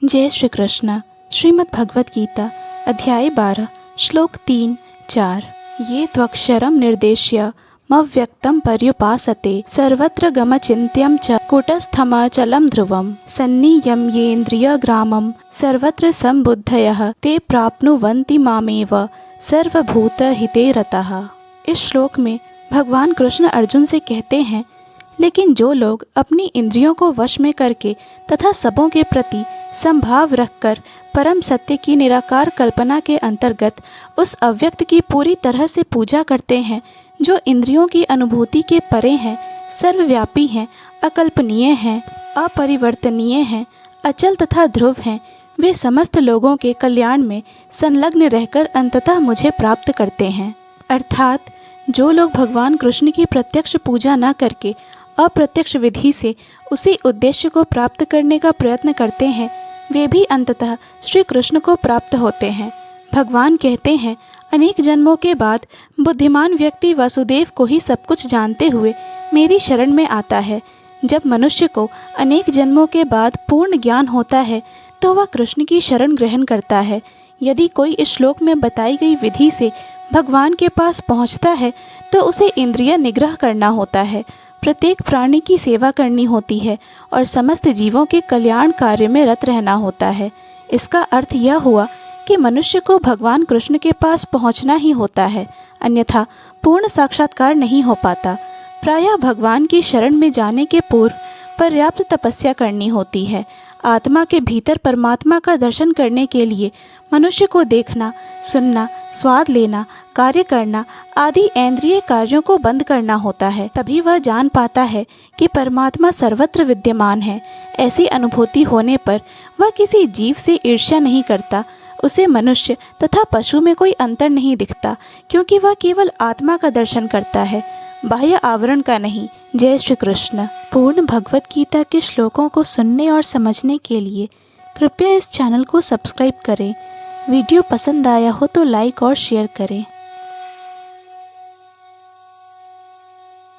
जय श्री कृष्ण। श्रीमद् भगवद गीता अध्याय 12 श्लोक 3-4। ये त्वक्षरं निर्देश्य मव्यक्तं पर्युपासते सर्वत्र गमचिन्त्यं च कूटस्थमचलं ध्रुवं सन्नियं येन्द्रियग्रामं सर्वत्र संबुद्धयः ते प्राप्नुवन्ति मामेव सर्वभूतहिते रतः। इस श्लोक में भगवान कृष्ण अर्जुन से कहते हैं, लेकिन जो लोग अपनी इंद्रियों को वश में करके तथा सबों के प्रति संभाव रखकर परम सत्य की निराकार कल्पना के अंतर्गत उस अव्यक्त की पूरी तरह से पूजा करते हैं, जो इंद्रियों की अनुभूति के परे हैं, सर्वव्यापी हैं, अकल्पनीय हैं, अपरिवर्तनीय हैं, अचल तथा ध्रुव हैं, वे समस्त लोगों के कल्याण में संलग्न रहकर अंततः मुझे प्राप्त करते हैं। अर्थात जो लोग भगवान कृष्ण की प्रत्यक्ष पूजा न करके अप्रत्यक्ष विधि से उसी उद्देश्य को प्राप्त करने का प्रयत्न करते हैं, वे भी अंततः श्री कृष्ण को प्राप्त होते हैं। भगवान कहते हैं, अनेक जन्मों के बाद बुद्धिमान व्यक्ति वासुदेव को ही सब कुछ जानते हुए मेरी शरण में आता है। जब मनुष्य को अनेक जन्मों के बाद पूर्ण ज्ञान होता है तो वह कृष्ण की शरण ग्रहण करता है। यदि कोई इस श्लोक में बताई गई विधि से भगवान के पास पहुंचता है तो उसे इंद्रिय निग्रह करना होता है, प्रत्येक प्राणी की सेवा करनी होती है और समस्त जीवों के कल्याण कार्य में रत रहना होता है। इसका अर्थ यह हुआ कि मनुष्य को भगवान कृष्ण के पास पहुंचना ही होता है, अन्यथा पूर्ण साक्षात्कार नहीं हो पाता। प्रायः भगवान की शरण में जाने के पूर्व पर्याप्त तपस्या करनी होती है। आत्मा के भीतर परमात्मा का दर्शन करने के लिए मनुष्य को देखना, सुनना, स्वाद लेना, कार्य करना आदि इंद्रिय कार्यों को बंद करना होता है। तभी वह जान पाता है कि परमात्मा सर्वत्र विद्यमान है। ऐसी अनुभूति होने पर वह किसी जीव से ईर्ष्या नहीं करता। उसे मनुष्य तथा पशु में कोई अंतर नहीं दिखता, क्योंकि वह केवल आत्मा का दर्शन करता है, बाह्य आवरण का नहीं। जय श्री कृष्ण। पूर्ण भगवत गीता के श्लोकों को सुनने और समझने के लिए कृपया इस चैनल को सब्सक्राइब करें। वीडियो पसंद आया हो तो लाइक और शेयर करें।